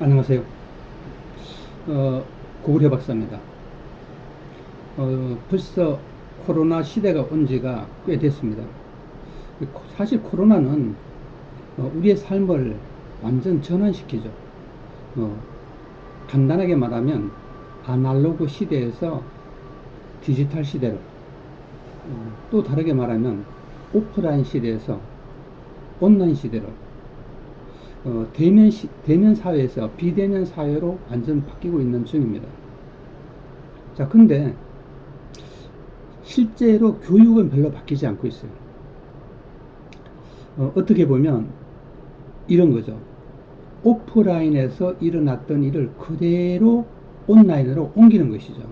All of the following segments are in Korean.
안녕하세요. 고구려 박사입니다. 벌써 코로나 시대가 온 지가 꽤 됐습니다. 사실 코로나는 우리의 삶을 완전 전환시키죠. 어, 간단하게 말하면 아날로그 시대에서 디지털 시대로, 또 다르게 말하면 오프라인 시대에서 온라인 시대로, 대면 사회에서 비대면 사회로 완전 바뀌고 있는 중입니다. 자, 근데 실제로 교육은 별로 바뀌지 않고 있어요. 어떻게 보면 이런 거죠. 오프라인에서 일어났던 일을 그대로 온라인으로 옮기는 것이죠.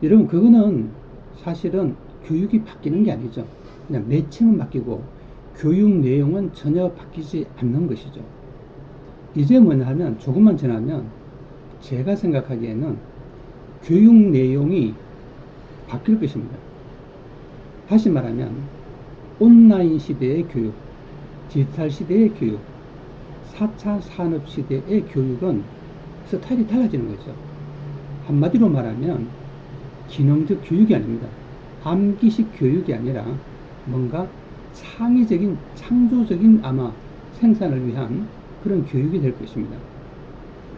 여러분, 그거는 사실은 교육이 바뀌는 게 아니죠. 그냥 매체만 바뀌고 교육 내용은 전혀 바뀌지 않는 것이죠. 이제 뭐냐 하면 조금만 지나면 제가 생각하기에는 교육 내용이 바뀔 것입니다. 다시 말하면 온라인 시대의 교육, 디지털 시대의 교육, 4차 산업 시대의 교육은 스타일이 달라지는 거죠. 한마디로 말하면 기능적 교육이 아닙니다. 암기식 교육이 아니라 뭔가 창의적인, 창조적인 아마 생산을 위한 그런 교육이 될 것입니다.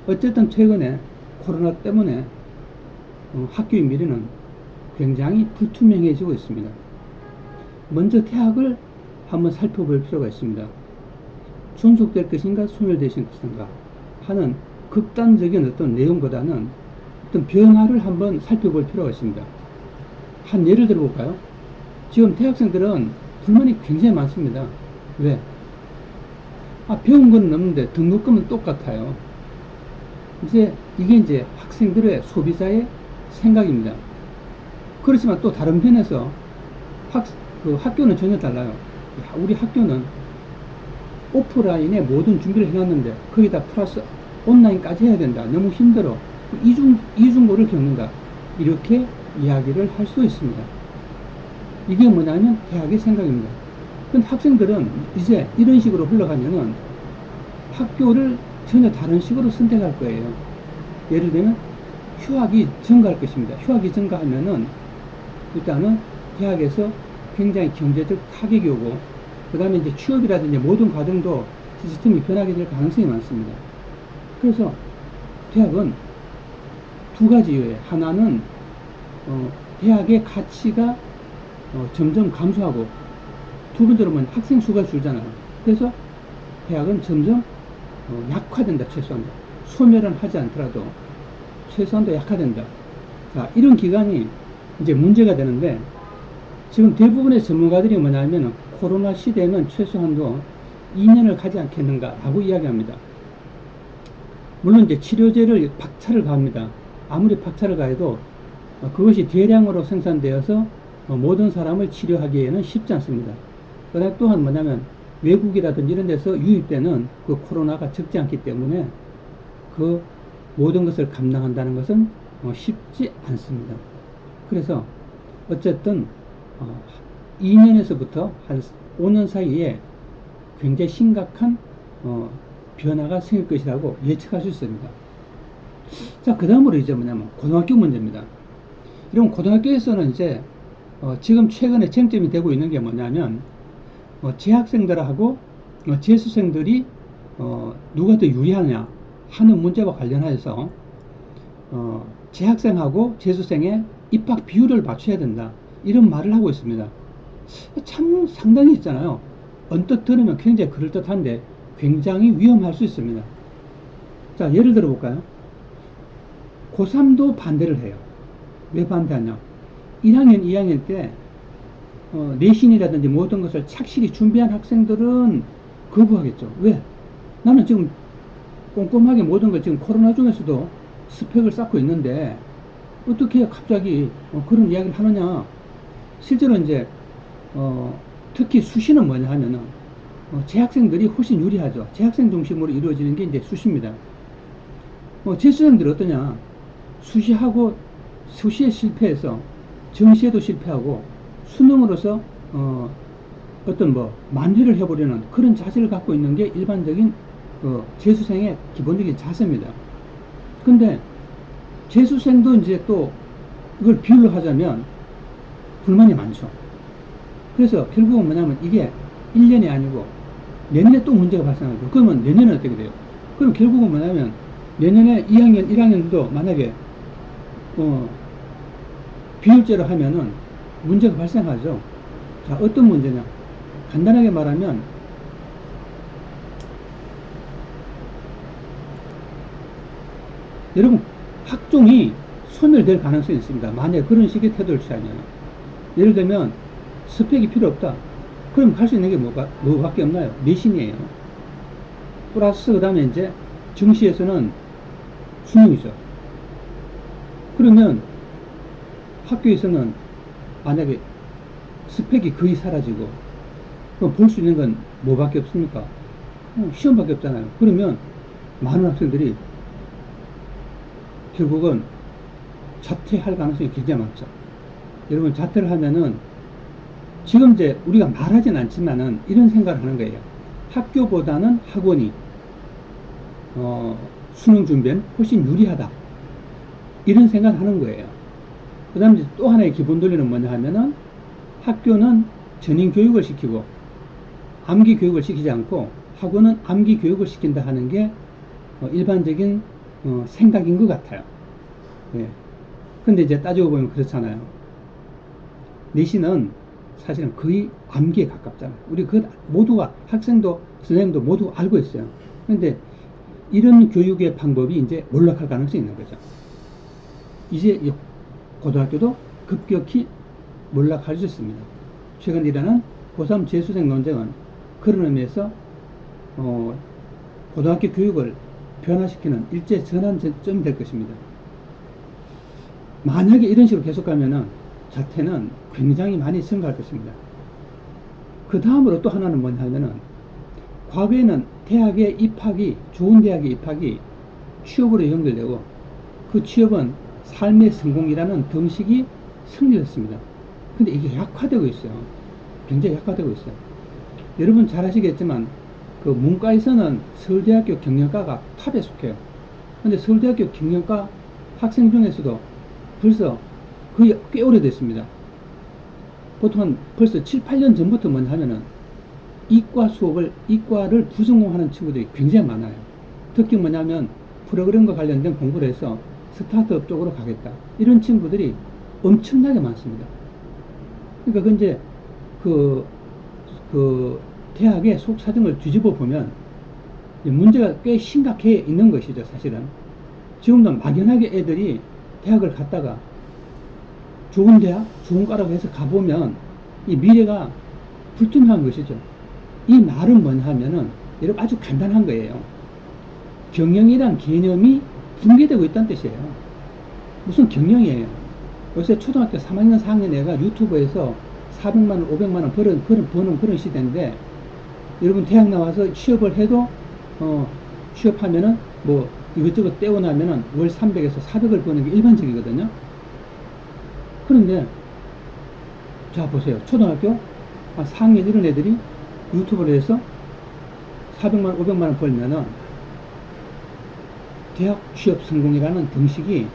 어쨌든 최근에 코로나 때문에 학교의 미래는 굉장히 불투명해지고 있습니다. 먼저 대학을 한번 살펴볼 필요가 있습니다. 존속될 것인가 소멸될 것인가 하는 극단적인 어떤 내용보다는 어떤 변화를 한번 살펴볼 필요가 있습니다. 한 예를 들어 볼까요? 지금 대학생들은 불만이 굉장히 많습니다. 왜? 배운 건 없는데 등록금은 똑같아요. 이게 학생들의 소비자의 생각입니다. 그렇지만 또 다른 편에서 학교는 전혀 달라요. 우리 학교는 오프라인에 모든 준비를 해놨는데 거기다 플러스 온라인까지 해야 된다. 너무 힘들어. 이중고를 겪는다. 이렇게 이야기를 할 수 있습니다. 이게 뭐냐면 대학의 생각입니다. 근데 학생들은 이제 이런 식으로 흘러가면은 학교를 전혀 다른 식으로 선택할 거예요. 예를 들면 휴학이 증가할 것입니다. 휴학이 증가하면은 일단은 대학에서 굉장히 경제적 타격이 오고, 그 다음에 이제 취업이라든지 모든 과정도 시스템이 변하게 될 가능성이 많습니다. 그래서 대학은 두 가지 이유예요. 하나는 대학의 가치가 점점 감소하고, 두 번째로 보면 학생 수가 줄잖아요. 그래서 대학은 점점 약화된다. 최소한도 소멸은 하지 않더라도 최소한도 약화된다. 자, 이런 기간이 이제 문제가 되는데, 지금 대부분의 전문가들이 뭐냐면 코로나 시대에는 최소한도 2년을 가지 않겠는가 라고 이야기합니다. 물론 이제 치료제를 박차를 가합니다. 아무리 박차를 가해도 그것이 대량으로 생산되어서 모든 사람을 치료하기에는 쉽지 않습니다. 그다음에 또한 뭐냐면 외국이라든지 이런 데서 유입되는 그 코로나가 적지 않기 때문에 그 모든 것을 감당한다는 것은 쉽지 않습니다. 그래서 어쨌든 2년에서부터 한 5년 사이에 굉장히 심각한 변화가 생길 것이라고 예측할 수 있습니다. 자, 그 다음으로 이제 뭐냐면 고등학교 문제입니다. 이런 고등학교에서는 이제 지금 최근에 쟁점이 되고 있는 게 뭐냐면 재학생들하고 재수생들이 누가 더 유리하냐 하는 문제와 관련해서 재학생하고 재수생의 입학 비율을 맞춰야 된다, 이런 말을 하고 있습니다. 참 상당히 있잖아요. 언뜻 들으면 굉장히 그럴듯한데 굉장히 위험할 수 있습니다. 자, 예를 들어 볼까요? 고3도 반대를 해요. 왜 반대하냐? 1학년, 2학년 때 내신이라든지 모든 것을 착실히 준비한 학생들은 거부하겠죠. 왜? 나는 지금 꼼꼼하게 모든 걸 지금 코로나 중에서도 스펙을 쌓고 있는데 어떻게 갑자기 그런 이야기를 하느냐. 실제로 이제 특히 수시는 뭐냐 하면은 재학생들이 훨씬 유리하죠. 재학생 중심으로 이루어지는 게 이제 수시입니다. 재수생들이 어떠냐? 수시에 실패해서 정시에도 실패하고 수능으로서 어떤 만회를 해보려는 그런 자세를 갖고 있는 게 일반적인 재수생의 기본적인 자세입니다. 근데 재수생도 이제 또 이걸 비율로 하자면 불만이 많죠. 그래서 결국은 뭐냐면 이게 1년이 아니고 내년에 또 문제가 발생하죠. 그러면 내년에 어떻게 돼요? 그럼 결국은 뭐냐면 내년에 2학년, 1학년도 만약에 비율제로 하면은 문제가 발생하죠. 자, 어떤 문제냐? 간단하게 말하면 여러분 학종이 소멸될 가능성이 있습니다. 만약 그런 식의 태도를 취하면 예를 들면 스펙이 필요 없다. 그럼 갈 수 있는 게 뭐밖에 없나요? 내신이에요. 플러스 그 다음에 이제 정시에서는 수능이죠. 그러면 학교에서는 만약에 스펙이 거의 사라지고 그럼 볼 수 있는 건 뭐밖에 없습니까? 시험밖에 없잖아요. 그러면 많은 학생들이 결국은 자퇴할 가능성이 굉장히 많죠. 여러분 자퇴를 하면은 지금 이제 우리가 말하진 않지만은 이런 생각을 하는 거예요. 학교보다는 학원이 수능 준비엔 훨씬 유리하다. 이런 생각을 하는 거예요. 그 다음에 또 하나의 기본 논리는 뭐냐 하면은 학교는 전인 교육을 시키고 암기 교육을 시키지 않고 학원은 암기 교육을 시킨다 하는 게 일반적인 생각인 것 같아요. 예. 근데 이제 따지고 보면 그렇잖아요. 내신은 사실은 거의 암기에 가깝잖아요. 우리 모두가 학생도 선생님도 모두 알고 있어요. 근데 이런 교육의 방법이 이제 몰락할 가능성이 있는 거죠. 이제 고등학교도 급격히 몰락할 수 있습니다. 최근 일어난 고3 재수생 논쟁은 그런 의미에서 고등학교 교육을 변화시키는 일제 전환점이 될 것입니다. 만약에 이런 식으로 계속 가면은 자퇴는 굉장히 많이 증가할 것입니다. 그 다음으로 또 하나는 뭐냐 하면은 과거에는 대학의 입학이 좋은 대학의 입학이 취업으로 연결되고 그 취업은 삶의 성공이라는 등식이 성립했습니다. 근데 이게 약화되고 있어요. 굉장히 약화되고 있어요. 여러분 잘 아시겠지만 그 문과에서는 서울대학교 경영과가 탑에 속해요. 근데 서울대학교 경영과 학생 중에서도 벌써 거의 꽤 오래됐습니다. 보통은 벌써 7, 8년 전부터 뭐냐 하면은 이과를 부전공하는 친구들이 굉장히 많아요. 특히 뭐냐면 프로그램과 관련된 공부를 해서 스타트업 쪽으로 가겠다. 이런 친구들이 엄청나게 많습니다. 그러니까 이제 그 대학의 속 사정을 뒤집어 보면 문제가 꽤 심각해 있는 것이죠, 사실은. 지금도 막연하게 애들이 대학을 갔다가 좋은 대학, 좋은 과라고 해서 가보면 이 미래가 불투명한 것이죠. 이 말은 뭐냐 하면은 여러분 아주 간단한 거예요. 경영이란 개념이 붕괴되고 있다는 뜻이에요. 무슨 경영이에요? 요새 초등학교 3학년, 4학년 애가 유튜브에서 400만원, 500만원 버는 그런 시대인데 여러분 대학 나와서 취업을 해도 취업하면은 뭐 이것저것 떼고 나면은 월 300에서 400을 버는 게 일반적이거든요. 그런데 자 보세요. 초등학교 4학년 이런 애들이 유튜브를 해서 400만원, 500만원 벌면은 대학 취업 성공이라는 등식이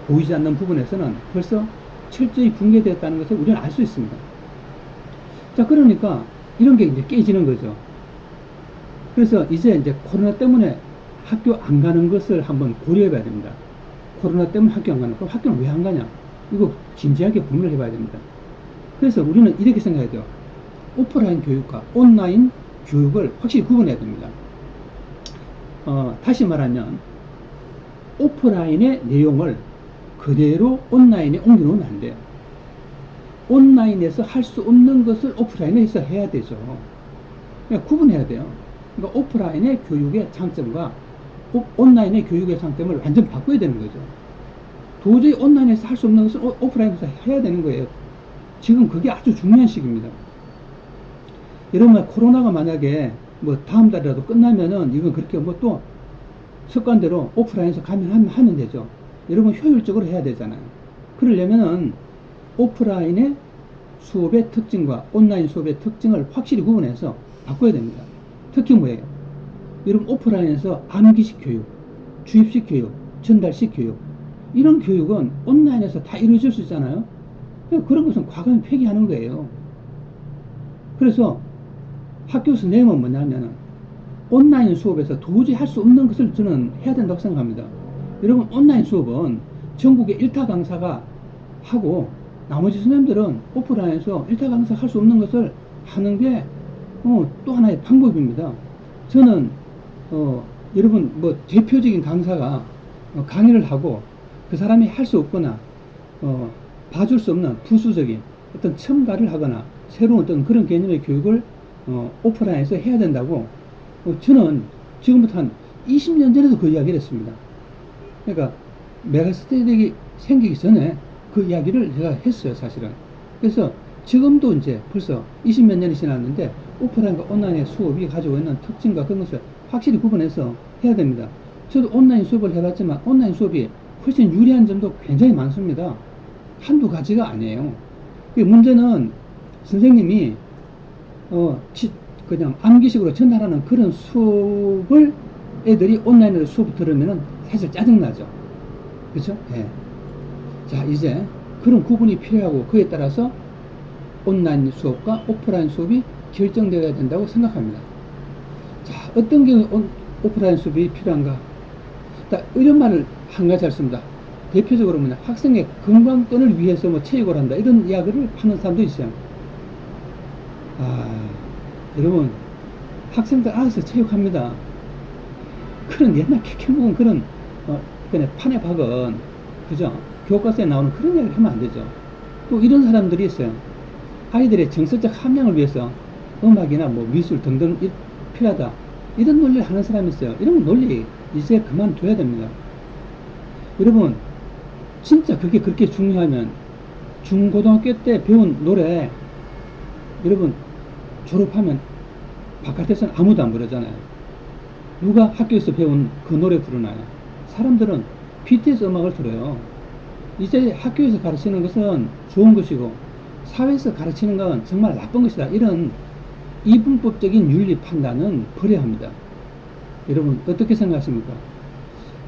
보이지 않는 부분에서는 벌써 철저히 붕괴되었다는 것을 우리는 알 수 있습니다. 자, 그러니까 이런 게 이제 깨지는 거죠. 그래서 이제 코로나 때문에 학교 안 가는 것을 한번 고려해 봐야 됩니다. 코로나 때문에 학교 안 가는 거. 그럼 학교는 왜 안 가냐? 이거 진지하게 고민을 해 봐야 됩니다. 그래서 우리는 이렇게 생각해야 돼요. 오프라인 교육과 온라인 교육을 확실히 구분해야 됩니다. 다시 말하면 오프라인의 내용을 그대로 온라인에 옮겨놓으면 안 돼요. 온라인에서 할 수 없는 것을 오프라인에서 해야 되죠. 그러니까 구분해야 돼요. 그러니까 오프라인의 교육의 장점과 온라인의 교육의 장점을 완전 바꿔야 되는 거죠. 도저히 온라인에서 할 수 없는 것을 오프라인에서 해야 되는 거예요. 지금 그게 아주 중요한 시기입니다. 여러분 코로나가 만약에 뭐 다음 달이라도 끝나면은 이건 그렇게 뭐 또 습관대로 오프라인에서 하면 되죠. 여러분 효율적으로 해야 되잖아요. 그러려면은 오프라인의 수업의 특징과 온라인 수업의 특징을 확실히 구분해서 바꿔야 됩니다. 특히 뭐예요? 여러분 오프라인에서 암기식 교육, 주입식 교육, 전달식 교육, 이런 교육은 온라인에서 다 이루어질 수 있잖아요. 그런 것은 과감히 폐기하는 거예요. 그래서 학교 선생님은 뭐냐면 온라인 수업에서 도저히 할 수 없는 것을 저는 해야 된다고 생각합니다. 여러분 온라인 수업은 전국에 1타 강사가 하고 나머지 선생님들은 오프라인에서 1타 강사 할 수 없는 것을 하는 게 또 하나의 방법입니다. 저는 여러분 뭐 대표적인 강사가 강의를 하고 그 사람이 할 수 없거나 봐줄 수 없는 부수적인 어떤 첨가를 하거나 새로운 어떤 그런 개념의 교육을 오프라인에서 해야 된다고 저는 지금부터 한 20년 전에도 그 이야기를 했습니다. 그러니까 메가스터디 생기기 전에 그 이야기를 제가 했어요, 사실은. 그래서 지금도 이제 벌써 20몇 년이 지났는데 오프라인과 온라인의 수업이 가지고 있는 특징과 그런 것을 확실히 구분해서 해야 됩니다. 저도 온라인 수업을 해봤지만 온라인 수업이 훨씬 유리한 점도 굉장히 많습니다. 한두 가지가 아니에요. 문제는 선생님이 그냥 암기식으로 전달하는 그런 수업을 애들이 온라인으로 수업 들으면은 사실 짜증나죠. 그렇죠? 예. 자, 이제 그런 구분이 필요하고 그에 따라서 온라인 수업과 오프라인 수업이 결정되어야 된다고 생각합니다. 자, 어떤 경우에 오프라인 수업이 필요한가? 이런 말을 한 가지 했습니다. 대표적으로 뭐냐, 학생의 건강권을 위해서 뭐 체육을 한다, 이런 이야기를 하는 사람도 있어요. 여러분, 학생들 알아서 체육합니다. 그런 옛날 캐캐묵은 그런 그냥 판에 박은, 그죠? 교과서에 나오는 그런 이야기를 하면 안 되죠. 또 이런 사람들이 있어요. 아이들의 정서적 함량을 위해서 음악이나 뭐 미술 등등 필요하다, 이런 논리를 하는 사람이 있어요. 이런 논리 이제 그만둬야 됩니다. 여러분, 진짜 그게 그렇게 중요하면 중고등학교 때 배운 노래, 여러분 졸업하면 바깥에서는 아무도 안 부르잖아요. 누가 학교에서 배운 그 노래 부르나요? 사람들은 BTS 음악을 들어요. 이제 학교에서 가르치는 것은 좋은 것이고 사회에서 가르치는 건 정말 나쁜 것이다, 이런 이분법적인 윤리 판단은 버려야 합니다. 여러분 어떻게 생각하십니까?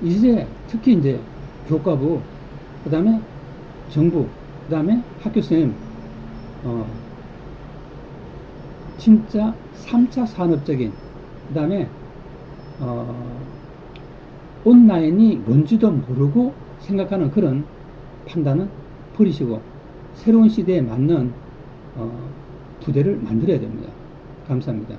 이제 특히 이제 교과부, 그 다음에 정부, 그 다음에 학교 선생님, 진짜 3차 산업적인, 그 다음에 온라인이 뭔지도 모르고 생각하는 그런 판단은 버리시고 새로운 시대에 맞는 부대를 만들어야 됩니다. 감사합니다.